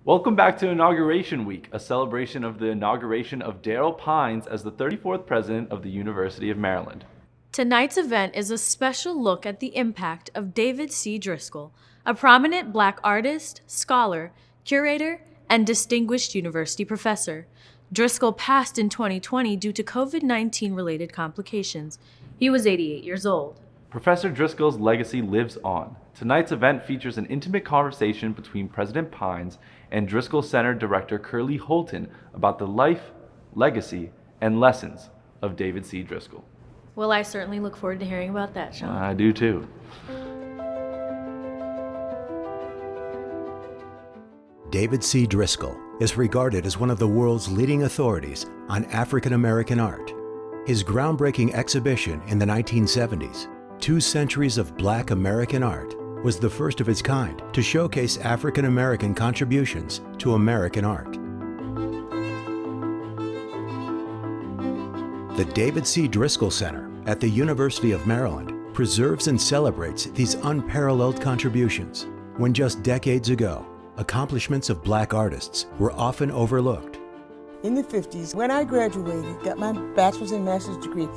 Welcome back to Inauguration Week, a celebration of the inauguration of Darrell Pines as the 34th president of the University of Maryland. Tonight's event is a special look at the impact of David C. Driskell, a prominent Black artist, scholar, curator, and distinguished university professor. Driscoll passed in 2020 due to COVID-19 related complications. He was 88 years old. Professor Driscoll's legacy lives on. Tonight's event features an intimate conversation between President Pines and Driskell Center Director Curlee Holton about the life, legacy, and lessons of David C. Driskell. Well, I certainly look forward to hearing about that, Sean. I do too. David C. Driskell is regarded as one of the world's leading authorities on African American art. His groundbreaking exhibition in the 1970s, 2 Centuries of Black American Art, was the first of its kind to showcase African American contributions to American art. The David C. Driskell Center at the University of Maryland preserves and celebrates these unparalleled contributions. When just decades ago, accomplishments of Black artists were often overlooked. In the 50s, when I graduated, got my bachelor's and master's degree,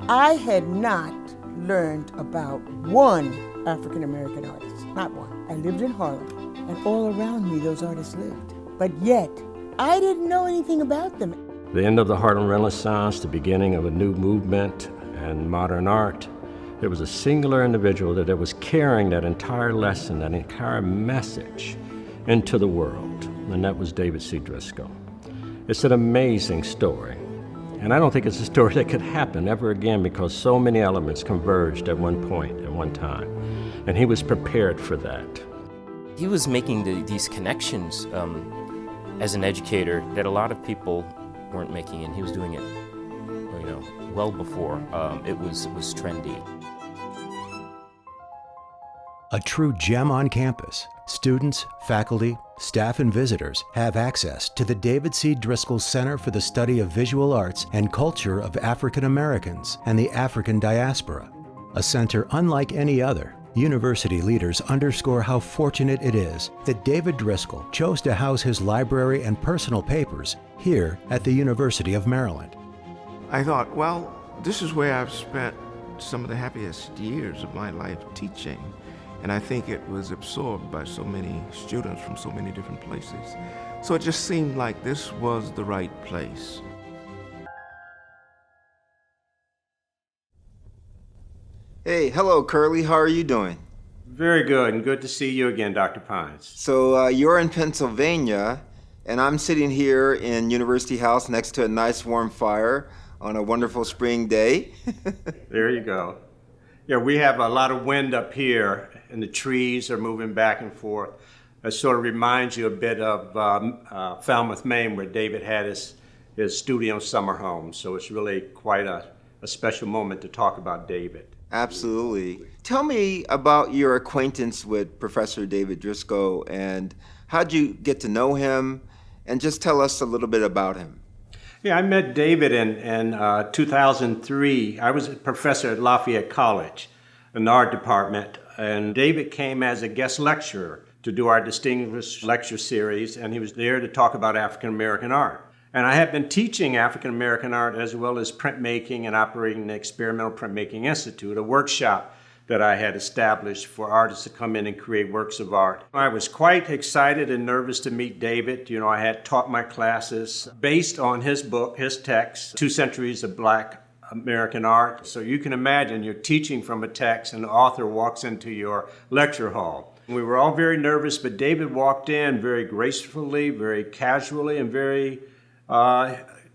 I had not learned about one African American artist, not one. I lived in Harlem, and all around me those artists lived. But yet, I didn't know anything about them. The end of the Harlem Renaissance, the beginning of a new movement and modern art, there was a singular individual that was carrying that entire lesson, that entire message into the world, and that was David C. Driskell. It's an amazing story, and I don't think it's a story that could happen ever again because so many elements converged at one point, at one time, and he was prepared for that. He was making these connections as an educator that a lot of people weren't making, and he was doing it, well before it was trendy. A true gem on campus, students, faculty, staff, and visitors have access to the David C. Driskell Center for the Study of Visual Arts and Culture of African Americans and the African Diaspora. A center unlike any other, university leaders underscore how fortunate it is that David Driskell chose to house his library and personal papers here at the University of Maryland. I thought, well, this is where I've spent some of the happiest years of my life teaching. And I think it was absorbed by so many students from so many different places. So it just seemed like this was the right place. Hey, hello, Curlee. How are you doing? Very good, and good to see you again, Dr. Pines. So you're in Pennsylvania, and I'm sitting here in University House next to a nice warm fire on a wonderful spring day. There you go. Yeah, we have a lot of wind up here, and the trees are moving back and forth. It sort of reminds you a bit of Falmouth, Maine, where David had his studio summer home. So it's really quite a special moment to talk about David. Absolutely. Tell me about your acquaintance with Professor David Driskell, and how'd you get to know him? And just tell us a little bit about him. Yeah, I met David in 2003. I was a professor at Lafayette College in the art department, and David came as a guest lecturer to do our distinguished lecture series, and he was there to talk about African American art. And I had been teaching African American art as well as printmaking and operating the Experimental Printmaking Institute, a workshop that I had established for artists to come in and create works of art. I was quite excited and nervous to meet David. I had taught my classes based on his book, his text, 2 Centuries of Black American Art. So you can imagine you're teaching from a text and the author walks into your lecture hall. We were all very nervous, but David walked in very gracefully, very casually, and very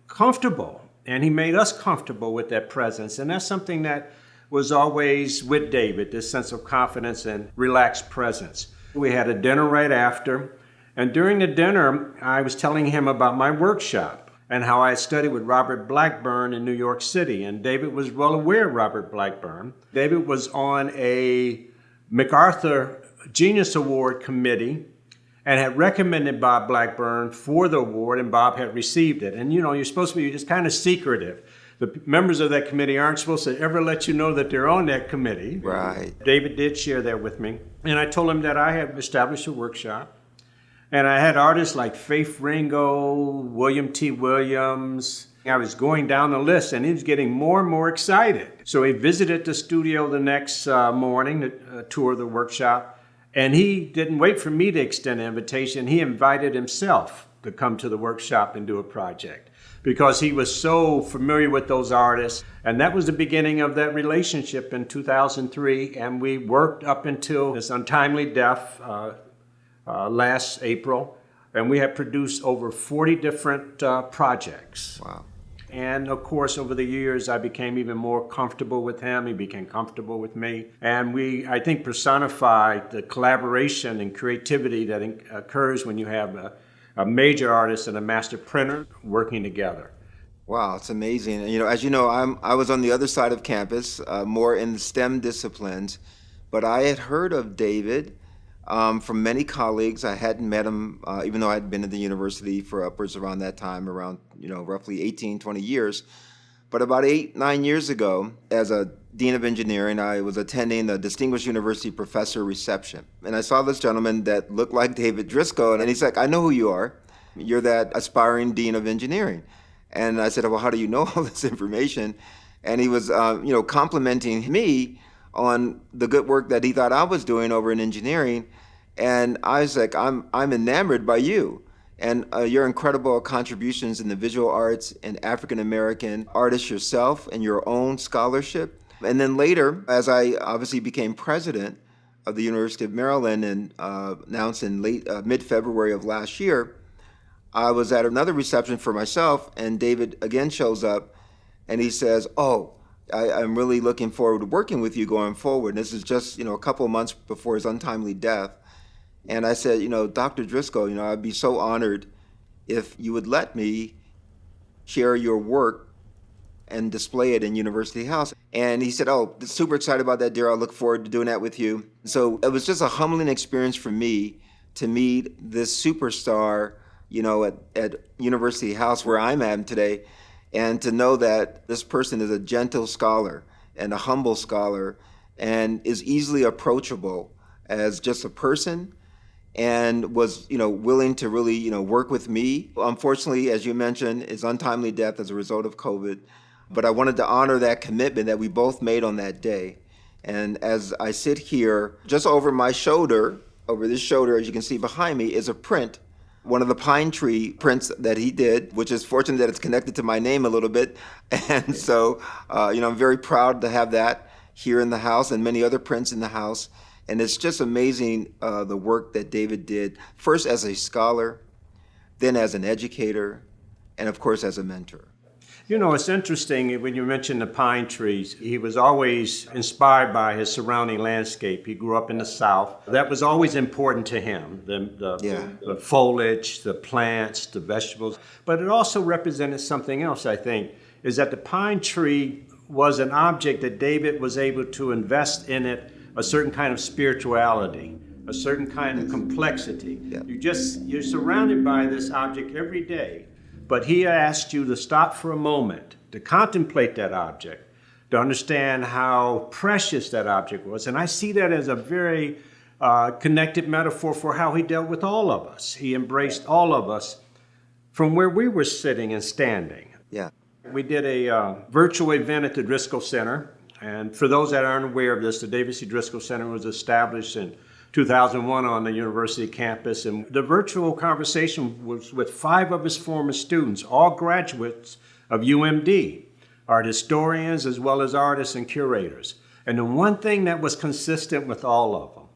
comfortable. And he made us comfortable with that presence. And that's something that was always with David, this sense of confidence and relaxed presence. We had a dinner right after, and during the dinner, I was telling him about my workshop and how I studied with Robert Blackburn in New York City, and David was well aware of Robert Blackburn. David was on a MacArthur Genius Award committee and had recommended Bob Blackburn for the award, and Bob had received it. And you're supposed to be just kind of secretive. The members of that committee aren't supposed to ever let you know that they're on that committee. Right. David did share that with me. And I told him that I had established a workshop, And I had artists like Faith Ringo, William T. Williams. I was going down the list, and he was getting more and more excited. So he visited the studio the next morning to tour the workshop. And he didn't wait for me to extend an invitation. He invited himself to come to the workshop and do a project because he was so familiar with those artists. And that was the beginning of that relationship in 2003. And we worked up until his untimely death last April. And we have produced over 40 different projects. Wow. And of course, over the years, I became even more comfortable with him. He became comfortable with me. And we, I think, personified the collaboration and creativity that occurs when you have a major artist and a master printer working together. Wow, it's amazing. And, as you know, I was on the other side of campus, more in the STEM disciplines, but I had heard of David from many colleagues. I hadn't met him, even though I had been at the university for upwards around that time, around roughly 18, 20 years. But about 8-9 years ago, as a dean of engineering, I was attending the Distinguished University Professor reception. And I saw this gentleman that looked like David Driscoll, and he's like, I know who you are. You're that aspiring dean of engineering. And I said, well, how do you know all this information? And he was, complimenting me on the good work that he thought I was doing over in engineering. And I was like, I'm enamored by you and your incredible contributions in the visual arts and African-American artists yourself and your own scholarship. And then later, as I obviously became president of the University of Maryland and announced in mid-February of last year, I was at another reception for myself, and David again shows up and he says, I'm really looking forward to working with you going forward. And this is just, a couple of months before his untimely death. And I said, Dr. Driscoll, I'd be so honored if you would let me share your work and display it in University House. And he said, super excited about that, dear. I look forward to doing that with you. So it was just a humbling experience for me to meet this superstar, at University House where I'm at today, and to know that this person is a gentle scholar and a humble scholar and is easily approachable as just a person, and was, willing to really, work with me. Unfortunately, as you mentioned, his untimely death as a result of COVID. But I wanted to honor that commitment that we both made on that day. And as I sit here, just over my shoulder, over this shoulder, as you can see behind me, is a print, one of the pine tree prints that he did, which is fortunate that it's connected to my name a little bit. And so, I'm very proud to have that here in the house and many other prints in the house. And it's just amazing the work that David did, first as a scholar, then as an educator, and of course as a mentor. It's interesting when you mention the pine trees. He was always inspired by his surrounding landscape. He grew up in the South. That was always important to him, the foliage, the plants, the vegetables. But it also represented something else, I think, is that the pine tree was an object that David was able to invest in it a certain kind of spirituality, a certain kind of complexity. Yeah. You're surrounded by this object every day, but he asked you to stop for a moment, to contemplate that object, to understand how precious that object was. And I see that as a very connected metaphor for how he dealt with all of us. He embraced all of us from where we were sitting and standing. Yeah. We did a virtual event at the Driskell Center. And for those that aren't aware of this, the David C. Driskell Center was established in 2001 on the university campus. And the virtual conversation was with 5 of his former students, all graduates of UMD, art historians as well as artists and curators. And the one thing that was consistent with all of them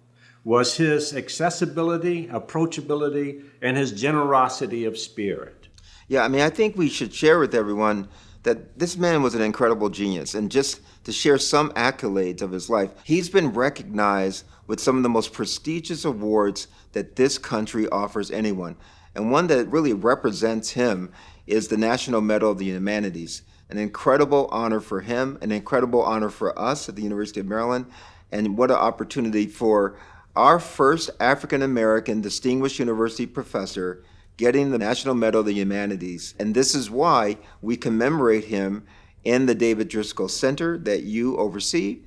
was his accessibility, approachability, and his generosity of spirit. Yeah, I think we should share with everyone that this man was an incredible genius. And just to share some accolades of his life, he's been recognized with some of the most prestigious awards that this country offers anyone. And one that really represents him is the National Medal of the Humanities. An incredible honor for him, an incredible honor for us at the University of Maryland, and what an opportunity for our first African-American distinguished university professor getting the National Medal of the Humanities. And this is why we commemorate him in the David Driskell Center that you oversee,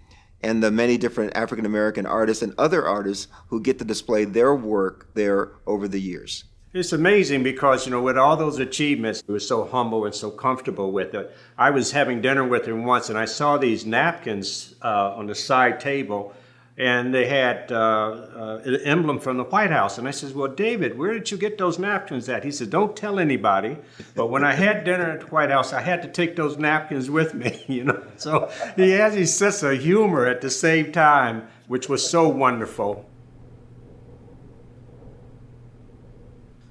and the many different African American artists and other artists who get to display their work there over the years. It's amazing because, with all those achievements, he was so humble and so comfortable with it. I was having dinner with him once, and I saw these napkins on the side table, and they had an emblem from the White House. And I said, well, David, where did you get those napkins at? He said, don't tell anybody. But when I had dinner at the White House, I had to take those napkins with me, So he has his sense of humor at the same time, which was so wonderful.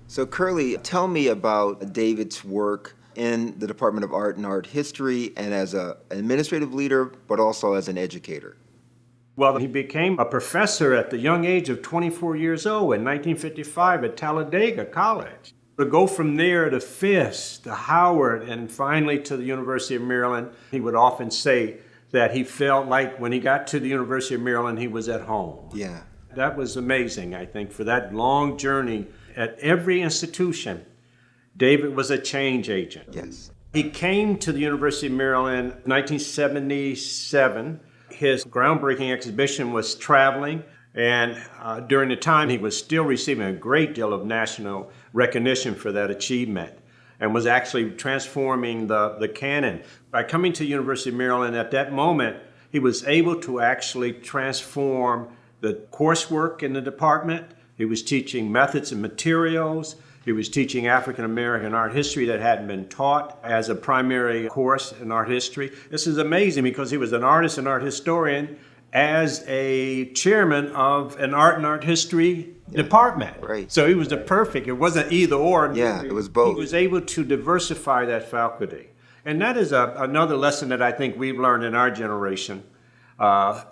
So Curlee, tell me about David's work in the Department of Art and Art History and as an administrative leader, but also as an educator. Well, he became a professor at the young age of 24 years old in 1955 at Talladega College. To go from there to Fisk, to Howard, and finally to the University of Maryland, he would often say that he felt like when he got to the University of Maryland, he was at home. Yeah. That was amazing, I think, for that long journey. At every institution, David was a change agent. Yes. He came to the University of Maryland in 1977. His groundbreaking exhibition was traveling, and during the time he was still receiving a great deal of national recognition for that achievement and was actually transforming the canon. By coming to the University of Maryland at that moment, he was able to actually transform the coursework in the department. He was teaching methods and materials. He was teaching African American art history that hadn't been taught as a primary course in art history. This is amazing because he was an artist and art historian as a chairman of an art and art history department. Right. So he was the perfect, it wasn't either or. Yeah, it was both. He was able to diversify that faculty. And that is another lesson that I think we've learned in our generation,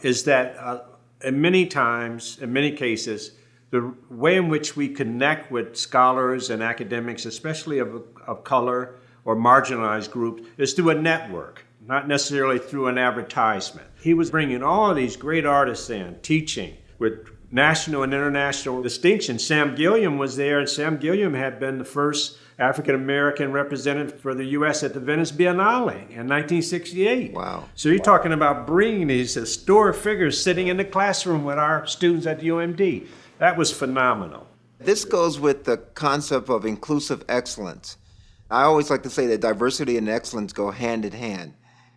is that in many times, in many cases, the way in which we connect with scholars and academics, especially of color or marginalized groups, is through a network, not necessarily through an advertisement. He was bringing all of these great artists in, teaching with national and international distinction. Sam Gilliam was there, and Sam Gilliam had been the first African-American representative for the U.S. at the Venice Biennale in 1968. Wow. So you're talking about bringing these historic figures sitting in the classroom with our students at UMD. That was phenomenal. This goes with the concept of inclusive excellence. I always like to say that diversity and excellence go hand in hand.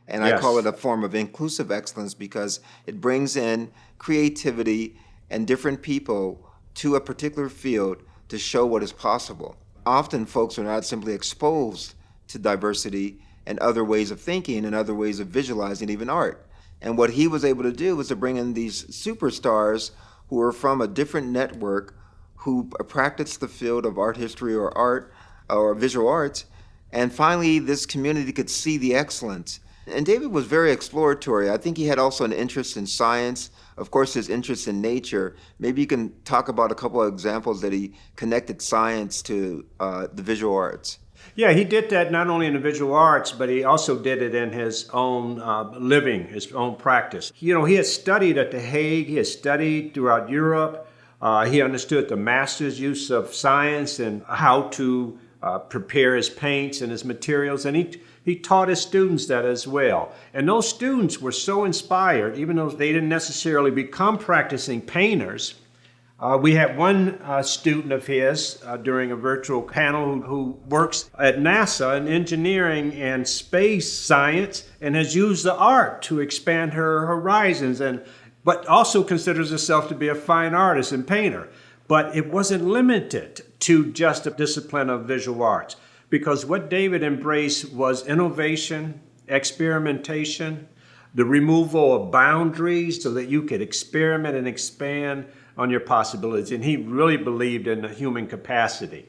And I Yes. call it a form of inclusive excellence because it brings in creativity and different people to a particular field to show what is possible. Often folks are not simply exposed to diversity and other ways of thinking and other ways of visualizing even art. And what he was able to do was to bring in these superstars who were from a different network, who practiced the field of art history or art or visual arts, and finally this community could see the excellence. And David was very exploratory. I think he had also an interest in science, of course his interest in nature. Maybe you can talk about a couple of examples that he connected science to the visual arts. Yeah, he did that not only in the visual arts, but he also did it in his own living, his own practice. He had studied at The Hague, he had studied throughout Europe. He understood the master's use of science and how to prepare his paints and his materials, and he taught his students that as well. And those students were so inspired, even though they didn't necessarily become practicing painters. We had one student of his during a virtual panel who works at NASA in engineering and space science and has used the art to expand her horizons, but also considers herself to be a fine artist and painter. But it wasn't limited to just the discipline of visual arts, because what David embraced was innovation, experimentation, the removal of boundaries so that you could experiment and expand on your possibilities. And he really believed in the human capacity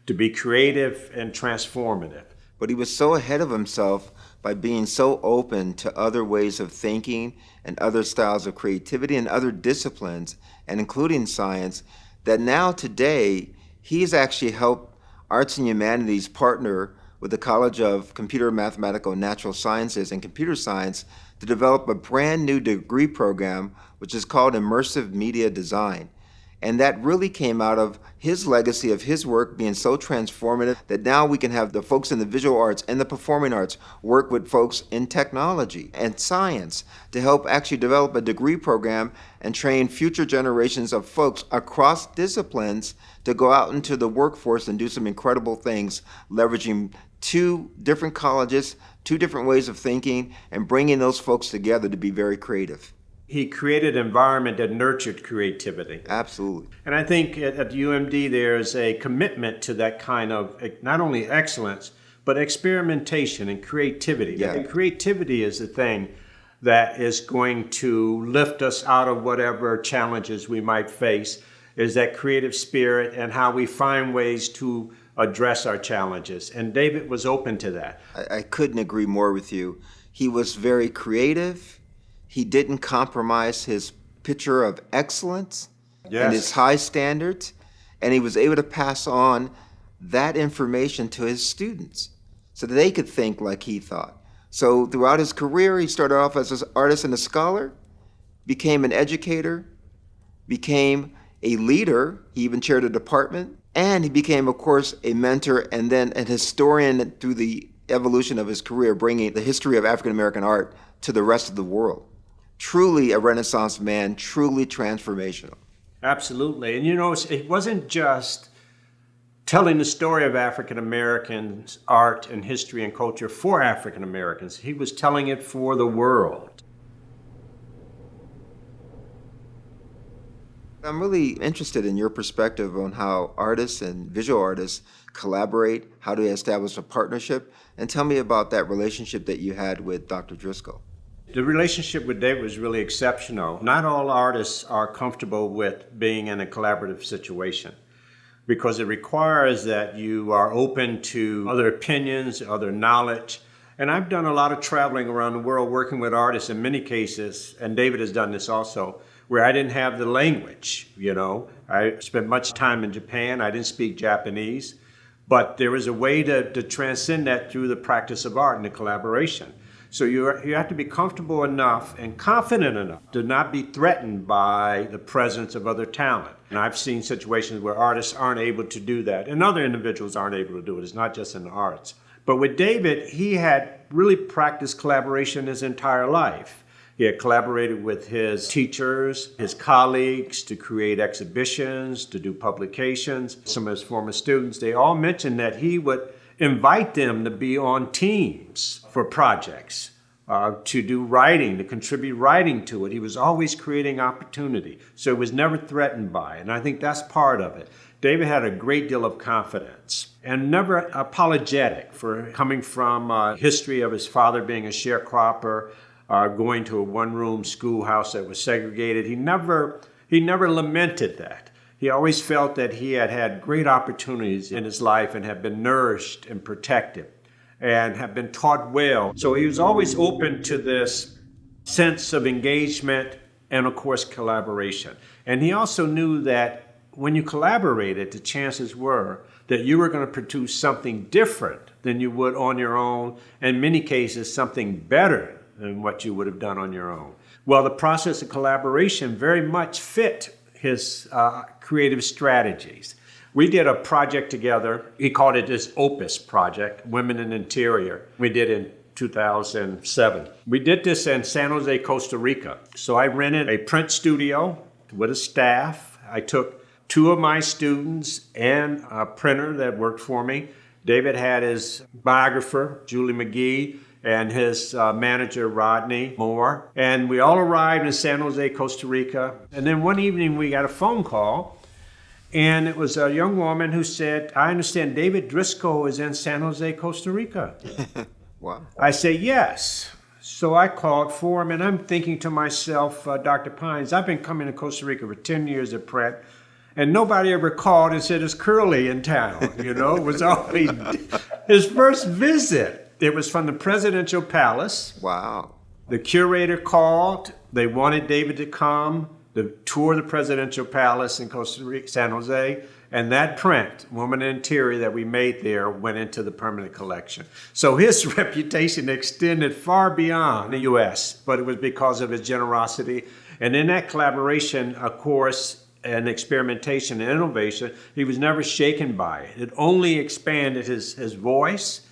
to be creative and transformative. But he was so ahead of himself by being so open to other ways of thinking and other styles of creativity and other disciplines, and including science, that now today he's actually helped Arts and Humanities partner with the College of Computer, Mathematical, and Natural Sciences and Computer Science to develop a brand new degree program which is called Immersive Media Design. And that really came out of his legacy of his work being so transformative that now we can have the folks in the visual arts and the performing arts work with folks in technology and science to help actually develop a degree program and train future generations of folks across disciplines to go out into the workforce and do some incredible things, leveraging 2 different colleges, 2 different ways of thinking, and bringing those folks together to be very creative. He created an environment that nurtured creativity. Absolutely. And I think at UMD there's a commitment to that kind of not only excellence, but experimentation and creativity. Yeah. And creativity is the thing that is going to lift us out of whatever challenges we might face, is that creative spirit and how we find ways to address our challenges. And David was open to that. I couldn't agree more with you. He was very creative. He didn't compromise his picture of excellence and his high standards, and he was able to pass on that information to his students so that they could think like he thought. So throughout his career, he started off as an artist and a scholar, became an educator, became a leader. He even chaired a department, and he became, of course, a mentor and then an historian through the evolution of his career, bringing the history of African American art to the rest of the world. Truly a Renaissance man, truly transformational. Absolutely. And it wasn't just telling the story of African Americans' art and history and culture for African Americans. He was telling it for the world. I'm really interested in your perspective on how artists and visual artists collaborate, how to establish a partnership, and tell me about that relationship that you had with Dr. Driscoll. The relationship with David was really exceptional. Not all artists are comfortable with being in a collaborative situation because it requires that you are open to other opinions, other knowledge. And I've done a lot of traveling around the world working with artists in many cases, and David has done this also, where I didn't have the language, I spent much time in Japan. I didn't speak Japanese, but there was a way to transcend that through the practice of art and the collaboration. So you have to be comfortable enough and confident enough to not be threatened by the presence of other talent. And I've seen situations where artists aren't able to do that, and other individuals aren't able to do it. It's not just in the arts. But with David, he had really practiced collaboration his entire life. He had collaborated with his teachers, his colleagues to create exhibitions, to do publications. Some of his former students, they all mentioned that he would invite them to be on teams for projects, to do writing, to contribute writing to it. He was always creating opportunity, so he was never threatened by it, and I think that's part of it. David had a great deal of confidence and never apologetic for coming from a history of his father being a sharecropper, going to a one-room schoolhouse that was segregated. He never lamented that. He always felt that he had had great opportunities in his life and had been nourished and protected and had been taught well. So he was always open to this sense of engagement and, of course, collaboration. And he also knew that when you collaborated, the chances were that you were going to produce something different than you would on your own, and in many cases, something better than what you would have done on your own. Well, the process of collaboration very much fit his creative strategies. We did a project together. He called it his Opus project, Women in Interior. We did in 2007. We did this in San Jose, Costa Rica. So I rented a print studio with a staff. I took 2 of my students and a printer that worked for me. David had his biographer, Julie McGee, and his manager, Rodney Moore. And we all arrived in San Jose, Costa Rica. And then one evening we got a phone call, and it was a young woman who said, I understand David Driscoll is in San Jose, Costa Rica. Wow. I say, yes. So I called for him, and I'm thinking to myself, Dr. Pines, I've been coming to Costa Rica for 10 years at print, and nobody ever called and said, is Curlee in town? It was always his first visit. It was from the presidential palace. Wow. The curator called. They wanted David to come to tour the presidential palace in Costa Rica, San Jose. And that print, Woman in Interior, that we made there went into the permanent collection. So his reputation extended far beyond the U.S., but it was because of his generosity. And in that collaboration, of course, and experimentation and innovation, he was never shaken by it. It only expanded his voice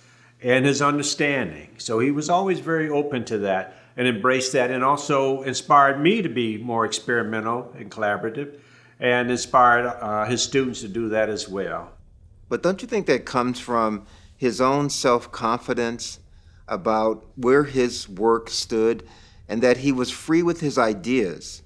and his understanding. So he was always very open to that and embraced that, and also inspired me to be more experimental and collaborative, and inspired his students to do that as well. But don't you think that comes from his own self-confidence about where his work stood, and that he was free with his ideas?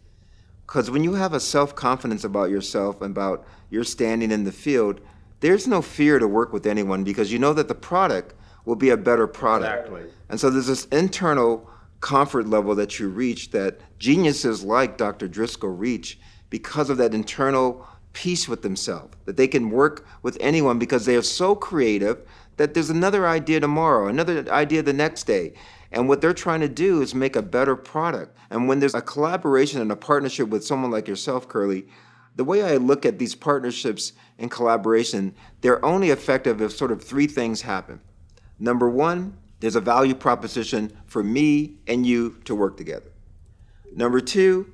Because when you have a self-confidence about yourself and about your standing in the field, there's no fear to work with anyone, because you know that the product will be a better product. Exactly. And so there's this internal comfort level that you reach that geniuses like Dr. Driscoll reach because of that internal peace with themselves, that they can work with anyone because they are so creative that there's another idea tomorrow, another idea the next day. And what they're trying to do is make a better product. And when there's a collaboration and a partnership with someone like yourself, Curlee, the way I look at these partnerships and collaboration, they're only effective if sort of three things happen. Number one, there's a value proposition for me and you to work together. Number two,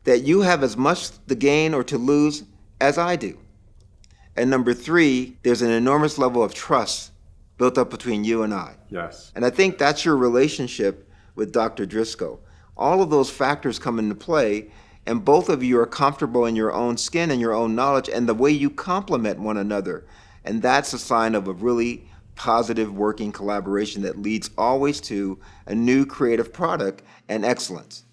that you have as much to gain or to lose as I do. And number three, there's an enormous level of trust built up between you and I. Yes. And I think that's your relationship with Dr. Driscoll. All of those factors come into play, and both of you are comfortable in your own skin and your own knowledge and the way you complement one another. And that's a sign of a really positive working collaboration that leads always to a new creative product and excellence.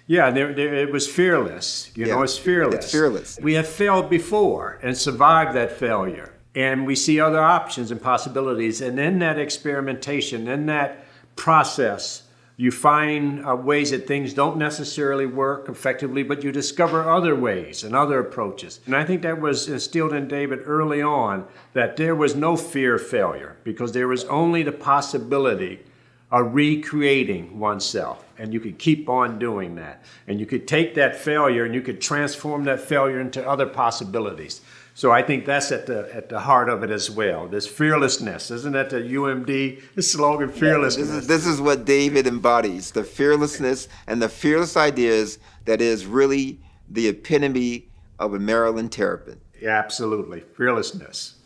Yeah, it was fearless. You know, it's fearless. It's fearless. We have failed before and survived that failure. And we see other options and possibilities. And in that experimentation, in that process, you find ways that things don't necessarily work effectively, but you discover other ways and other approaches. And I think that was instilled in David early on, that there was no fear of failure, because there was only the possibility of recreating oneself. And you could keep on doing that. And you could take that failure and you could transform that failure into other possibilities. So I think that's at the heart of it as well. This fearlessness, isn't that the UMD slogan, fearlessness? Yeah, this is what David embodies, the fearlessness and the fearless ideas that is really the epitome of a Maryland Terrapin. Yeah, absolutely, fearlessness.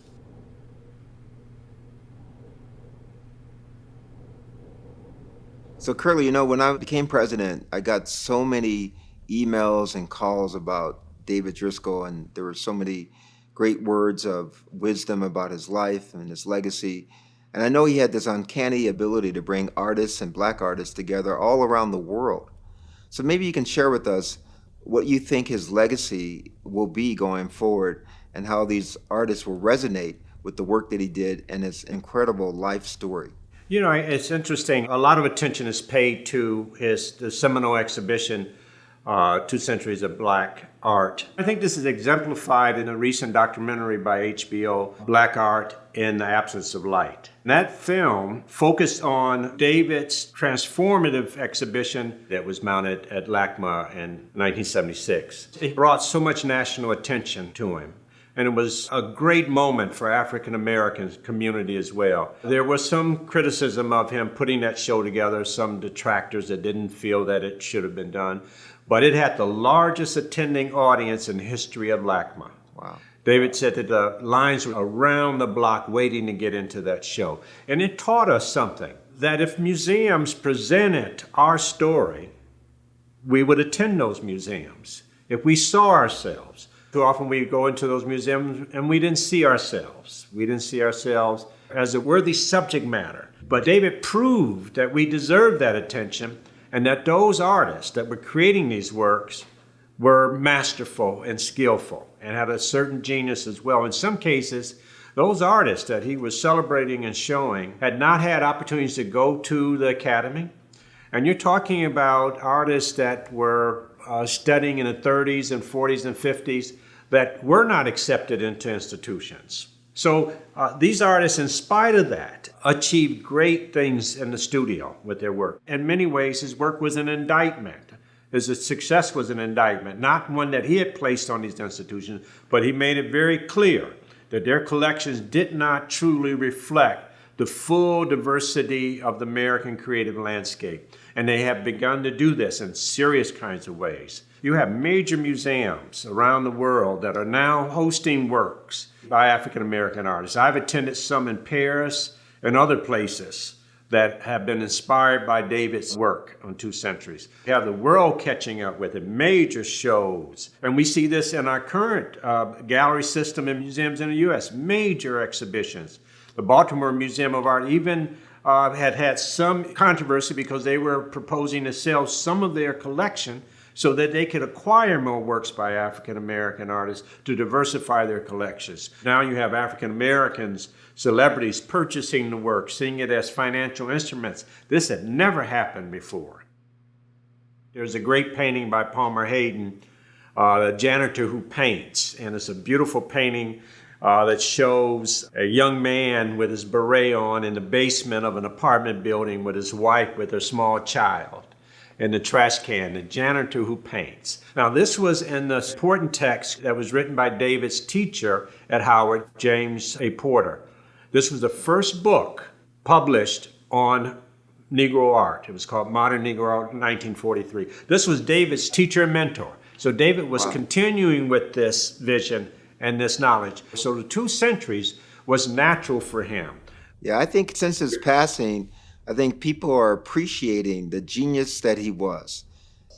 So Curlee, you know, when I became president, I got so many emails and calls about David Driscoll, and there were so many great words of wisdom about his life and his legacy. And I know he had this uncanny ability to bring artists and Black artists together all around the world. So maybe you can share with us what you think his legacy will be going forward, and how these artists will resonate with the work that he did and his incredible life story. You know, it's interesting. A lot of attention is paid to the seminal exhibition, 2 Centuries of Black Art. I think this is exemplified in a recent documentary by HBO, Black Art in the Absence of Light. And that film focused on David's transformative exhibition that was mounted at LACMA in 1976. It brought so much national attention to him. And it was a great moment for African American community as well. There was some criticism of him putting that show together, some detractors that didn't feel that it should have been done. But it had the largest attending audience in the history of LACMA. Wow. David said that the lines were around the block waiting to get into that show. And it taught us something, that if museums presented our story, we would attend those museums. If we saw ourselves, too often we go into those museums and we didn't see ourselves. We didn't see ourselves as a worthy subject matter. But David proved that we deserved that attention, and that those artists that were creating these works were masterful and skillful and had a certain genius as well. In some cases, those artists that he was celebrating and showing had not had opportunities to go to the academy. And you're talking about artists that were studying in the 30s and 40s and 50s that were not accepted into institutions. So these artists, in spite of that, achieved great things in the studio with their work. In many ways, his work was an indictment. His success was an indictment, not one that he had placed on these institutions, but he made it very clear that their collections did not truly reflect the full diversity of the American creative landscape. And they have begun to do this in serious kinds of ways. You have major museums around the world that are now hosting works by African American artists. I've attended some in Paris and other places that have been inspired by David's work on Two Centuries. You have the world catching up with it, major shows. And we see this in our current gallery system in museums in the U.S., major exhibitions. The Baltimore Museum of Art even had some controversy because they were proposing to sell some of their collection so that they could acquire more works by African American artists to diversify their collections. Now you have African Americans, celebrities purchasing the work, seeing it as financial instruments. This had never happened before. There's a great painting by Palmer Hayden, The Janitor Who Paints, and it's a beautiful painting that shows a young man with his beret on in the basement of an apartment building with his wife with her small child. In the trash can, The Janitor Who Paints. Now, this was in the important text that was written by David's teacher at Howard, James A. Porter. This was the first book published on Negro art. It was called Modern Negro Art in 1943. This was David's teacher and mentor. So David was continuing with this vision and this knowledge. So the 2 centuries was natural for him. Yeah, I think since his passing, I think people are appreciating the genius that he was.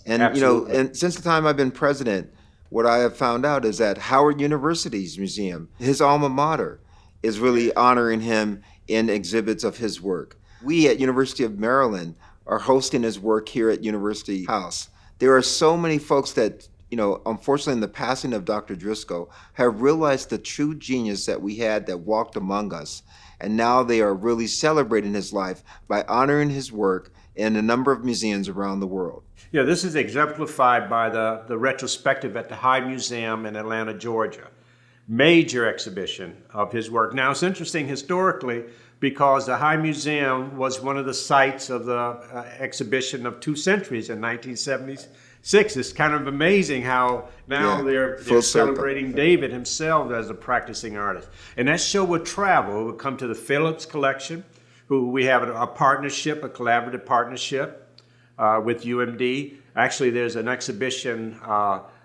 And, Absolutely. and since the time I've been president, what I have found out is that Howard University's museum, his alma mater, is really honoring him in exhibits of his work. We at University of Maryland are hosting his work here at University House. There are so many folks that, unfortunately in the passing of Dr. Driscoll, have realized the true genius that we had that walked among us. And now they are really celebrating his life by honoring his work in a number of museums around the world. Yeah, this is exemplified by the retrospective at the High Museum in Atlanta, Georgia. Major exhibition of his work. Now, it's interesting historically because the High Museum was one of the sites of the exhibition of Two Centuries in 1976. It's kind of amazing how now they're celebrating David himself as a practicing artist. And that show would travel. It would come to the Phillips Collection, who we have a partnership, a collaborative partnership with UMD. Actually, there's an exhibition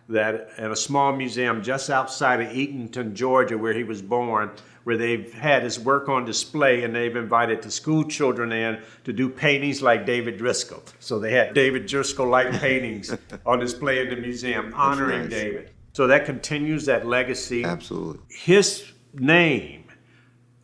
that in a small museum just outside of Eatonton, Georgia, where he was born, where they've had his work on display and they've invited the school children in to do paintings like David Driscoll. So they had David Driscoll-like paintings on display in the museum honoring David. So that continues that legacy. Absolutely. His name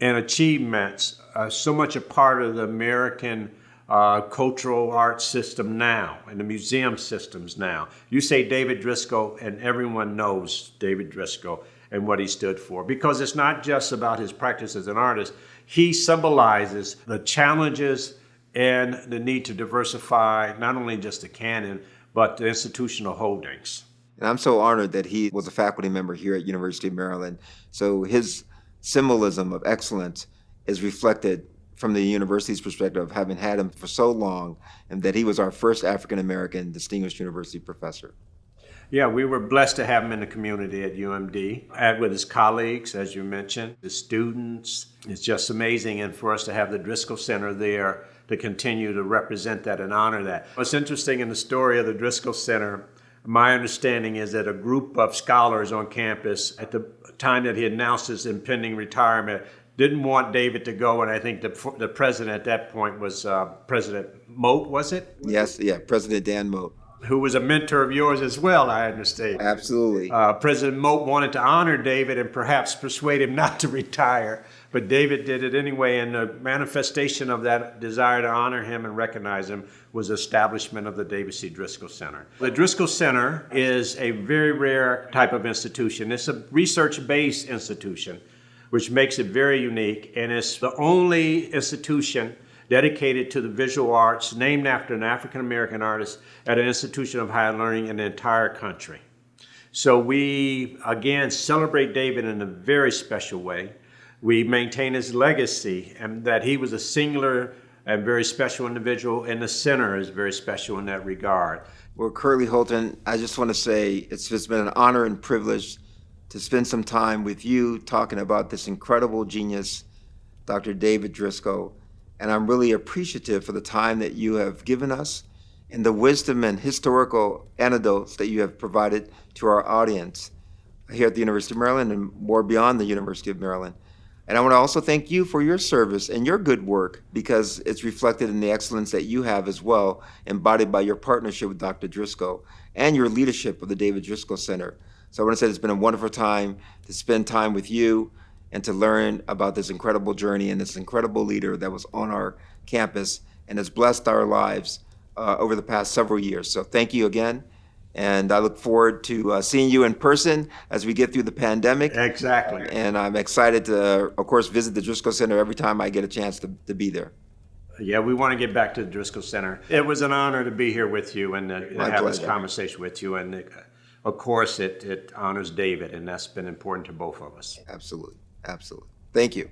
and achievements are so much a part of the American cultural arts system now and the museum systems now. You say David Driscoll and everyone knows David Driscoll and what he stood for, because it's not just about his practice as an artist. He symbolizes the challenges and the need to diversify not only just the canon, but the institutional holdings. And I'm so honored that he was a faculty member here at University of Maryland. So his symbolism of excellence is reflected from the university's perspective of having had him for so long, and that he was our first African-American distinguished university professor. Yeah, we were blessed to have him in the community at UMD, and with his colleagues, as you mentioned, the students. It's just amazing, and for us to have the Driskell Center there to continue to represent that and honor that. What's interesting in the story of the Driskell Center, my understanding is that a group of scholars on campus at the time that he announced his impending retirement didn't want David to go, and I think the president at that point was President Moat, was it? Yes, President Dan Moat. Who was a mentor of yours as well, I understand. Absolutely. President Moat wanted to honor David and perhaps persuade him not to retire, but David did it anyway, and the manifestation of that desire to honor him and recognize him was the establishment of the David C. Driskell Center. The Driskell Center is a very rare type of institution. It's a research-based institution, which makes it very unique, and it's the only institution dedicated to the visual arts, named after an African-American artist at an institution of higher learning in the entire country. So we, again, celebrate David in a very special way. We maintain his legacy, and that he was a singular and very special individual, and the center is very special in that regard. Well, Curlee, Holton, I just want to say it's just been an honor and privilege to spend some time with you talking about this incredible genius, Dr. David Driscoll. And I'm really appreciative for the time that you have given us and the wisdom and historical anecdotes that you have provided to our audience here at the University of Maryland and more beyond the University of Maryland. And I want to also thank you for your service and your good work, because it's reflected in the excellence that you have as well, embodied by your partnership with Dr. Driscoll and your leadership of the David Driskell Center. So I want to say it's been a wonderful time to spend time with you and to learn about this incredible journey and this incredible leader that was on our campus and has blessed our lives over the past several years. So thank you again. And I look forward to seeing you in person as we get through the pandemic. Exactly. And I'm excited to, of course, visit the Driskell Center every time I get a chance to be there. Yeah, we want to get back to the Driskell Center. It was an honor to be here with you and have this pleasure. conversation with you. And of course, it honors David, and that's been important to both of us. Absolutely. Absolutely. Thank you.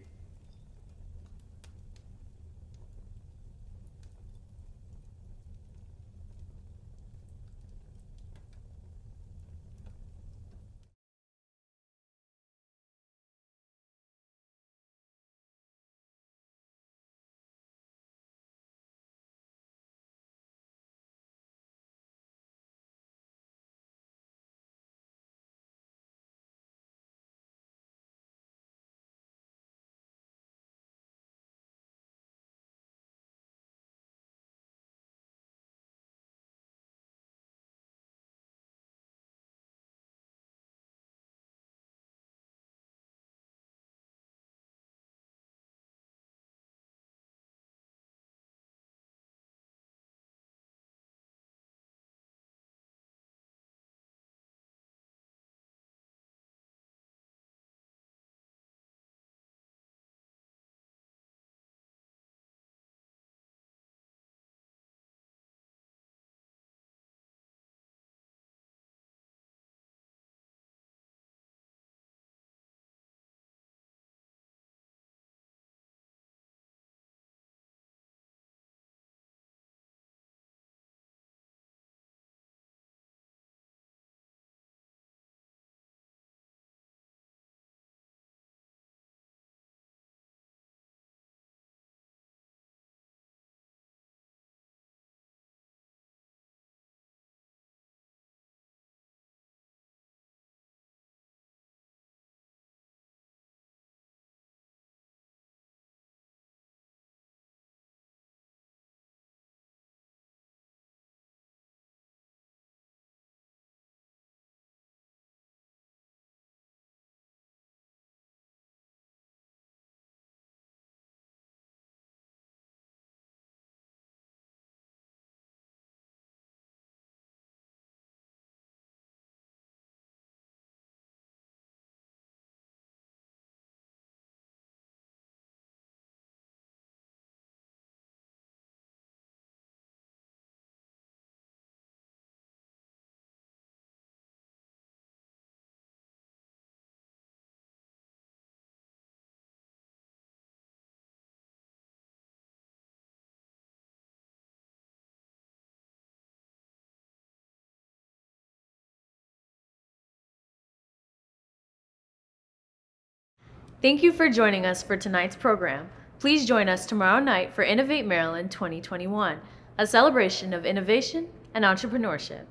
Thank you for joining us for tonight's program. Please join us tomorrow night for Innovate Maryland 2021, a celebration of innovation and entrepreneurship.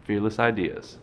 Fearless ideas.